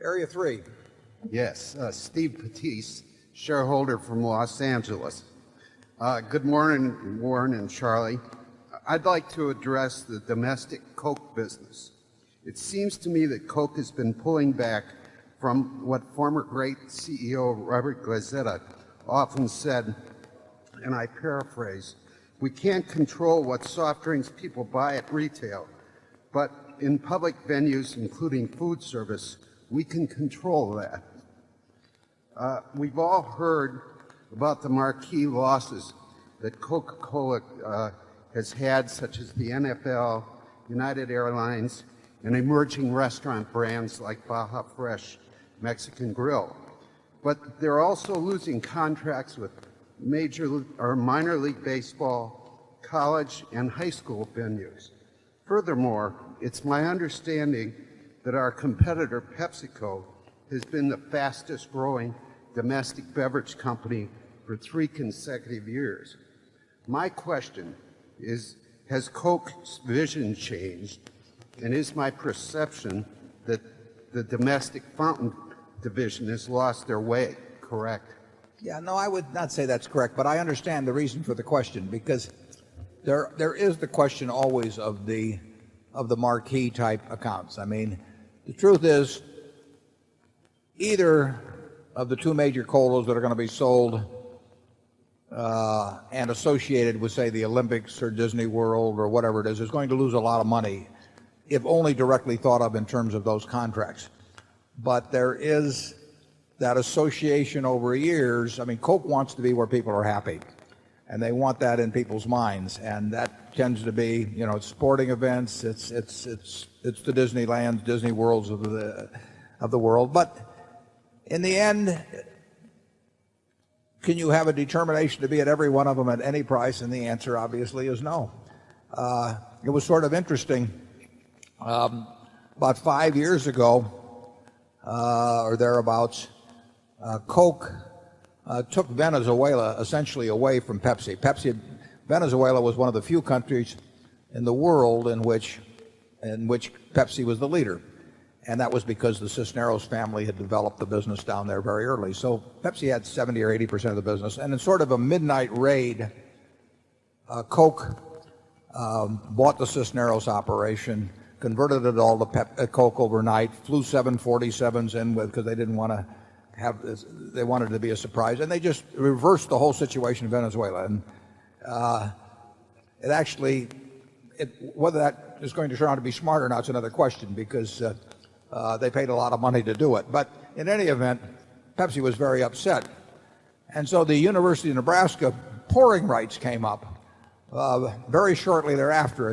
Area 3. Yes, Steve Pattice, shareholder from Los Angeles. Good morning, Warren and Charlie. I'd like to address the domestic Coke business. It seems to me that Coke has been pulling back from what former great CEO Roberto Goizueta often said, and I paraphrase, we can't control what soft drinks people buy at retail, but in public venues, including food service, we can control that. We've all heard about the marquee losses that Coca Cola has had, such as the NFL, United Airlines, and emerging restaurant brands like Baja Fresh Mexican Grill. But they're also losing contracts with major or minor league baseball, college, and high school venues. Furthermore, it's my understanding that our competitor PepsiCo has been the fastest growing domestic beverage company for 3 consecutive years. My question is, has Coke's vision changed, and is my perception that the domestic fountain division has lost their way correct? Yeah, no, I would not say that's correct, but I understand the reason for the question, because there is the question always of the marquee type accounts. I mean, the truth is, either of the 2 major colas that are going to be sold and associated with, say, the Olympics or Disney World or whatever it is going to lose a lot of money, if only directly thought of in terms of those contracts. But there is that association over years. I mean, Coke wants to be where people are happy, and they want that in people's minds, and that tends to be, you know, it's sporting events, it's the Disneylands, Disney Worlds of the world. But in the end, can you have a determination to be at every one of them at any price? And the answer obviously is no. It was sort of interesting. About 5 years ago, or thereabouts, Coke took Venezuela essentially away from Pepsi. Venezuela was one of the few countries in the world in which Pepsi was the leader. And that was because the Cisneros family had developed the business down there very early. So Pepsi had 70 or 80% of the business. And in sort of a midnight raid, Coke bought the Cisneros operation, converted it all to Coke overnight, flew 747s in with, because they didn't want to have this, they wanted it to be a surprise, and they just reversed the whole situation in Venezuela. And it actually, whether that is going to turn out to be smart or not is another question, because they paid a lot of money to do it. But in any event, Pepsi was very upset. And so the University of Nebraska pouring rights came up very shortly thereafter.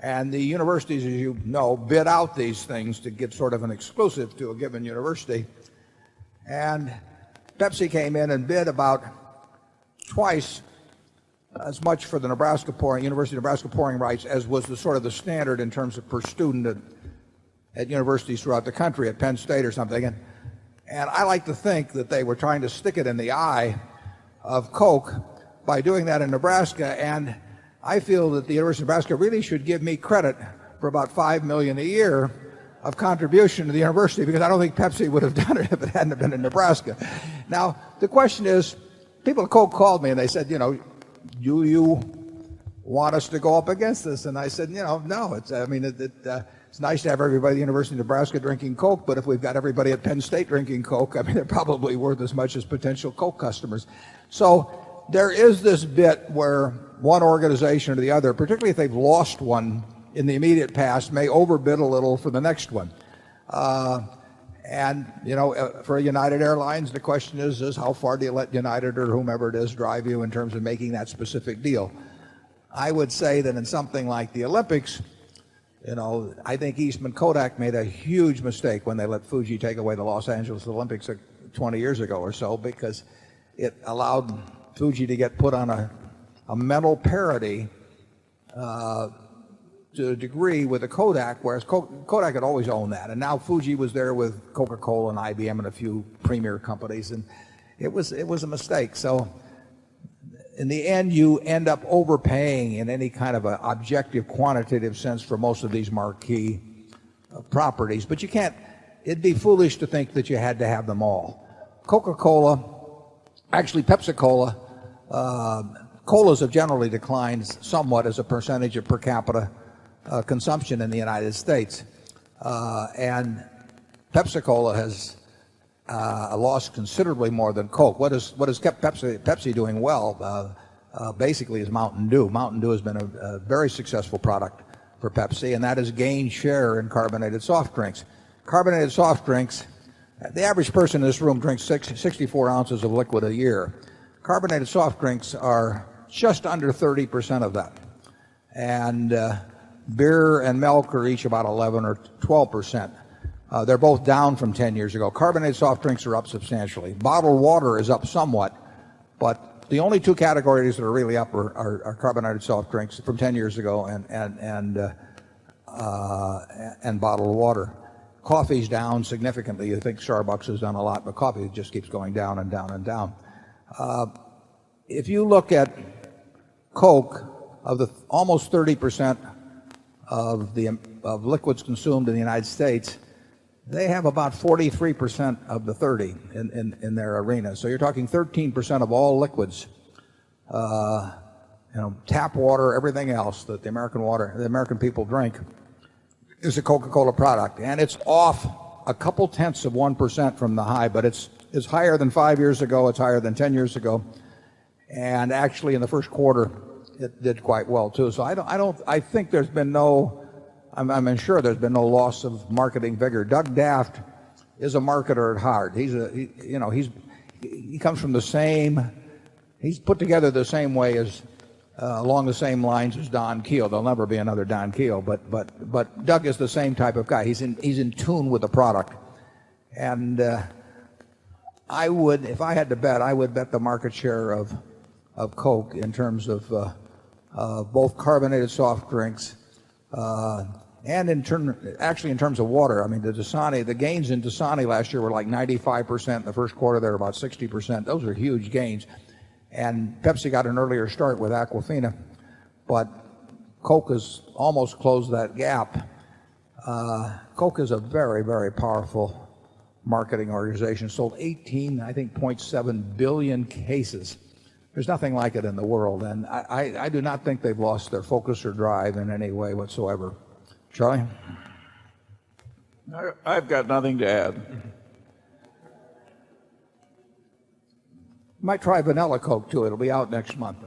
And the universities, as you know, bid out these things to get sort of an exclusive to a given university. And Pepsi came in and bid about twice as much for the University of Nebraska pouring rights as was the sort of the standard in terms of per student at universities throughout the country, at Penn State or something. And I like to think that they were trying to stick it in the eye of Coke by doing that in Nebraska. And I feel that the University of Nebraska really should give me credit for about $5 million a year of contribution to the university, because I don't think Pepsi would have done it if it hadn't been in Nebraska. Now, the question is, people at Coke called me and they said, you know, do you want us to go up against this? And I said, you know, no. It's nice to have everybody at the University of Nebraska drinking Coke, but if we've got everybody at Penn State drinking Coke, I mean, they're probably worth as much as potential Coke customers. So there is this bit where one organization or the other, particularly if they've lost one in the immediate past, may overbid a little for the next one. And, you know, for United Airlines, the question is how far do you let United or whomever it is drive you in terms of making that specific deal? I would say that in something like the Olympics, you know, I think Eastman Kodak made a huge mistake when they let Fuji take away the Los Angeles Olympics 20 years ago or so, because it allowed Fuji to get put on a mental parity to a degree with the Kodak, whereas Kodak had always owned that. And now Fuji was there with Coca Cola and IBM and a few premier companies, and it was a mistake. So in the end, you end up overpaying in any kind of an objective quantitative sense for most of these marquee properties. But you can't, it'd be foolish to think that you had to have them all. Coca Cola, actually Pepsi Cola, colas have generally declined somewhat as a percentage of per capita consumption in the United States. And Pepsi Cola has lost considerably more than Coke. What has kept Pepsi doing well basically is Mountain Dew. Mountain Dew has been a very successful product for Pepsi, and that has gained share in carbonated soft drinks. Carbonated soft drinks, the average person in this room drinks 64 ounces of liquid a year. Carbonated soft drinks are just under 30% of that. And beer and milk are each about 11 or 12%. They're both down from 10 years ago. Carbonated soft drinks are up substantially. Bottled water is up somewhat, but the only two categories that are really up are carbonated soft drinks from 10 years ago and bottled water. Coffee's down significantly. You think Starbucks has done a lot, but coffee just keeps going down and down and down. If you look at Coke, of the almost 30% of liquids consumed in the United States, they have about 43% of the 30 in their arena. So you're talking 13% of all liquids, tap water, everything else that the American people drink is a Coca-Cola product. And it's off a couple tenths of 1% from the high, but it's higher than 5 years ago. It's higher than 10 years ago. And actually in the first quarter, it did quite well too. So I think there's been I'm sure there's been no loss of marketing vigor. Doug Daft is a marketer at heart. He comes from he's put together the same way as along the same lines as Don Keel. There'll never be another Don Keel, but Doug is the same type of guy. He's in tune with the product. And I would, if I had to bet, I would bet the market share of Coke in terms of both carbonated soft drinks and in terms of water. I mean, the gains in Dasani last year were like 95%. In the first quarter, they were about 60%. Those are huge gains. And Pepsi got an earlier start with Aquafina, but Coke has almost closed that gap. Coke is a very, very powerful marketing organization. Sold 0.7 billion cases. There's nothing like it in the world, and I do not think they've lost their focus or drive in any way whatsoever. Charlie? I've got nothing to add. Might try vanilla Coke too. It'll be out next month.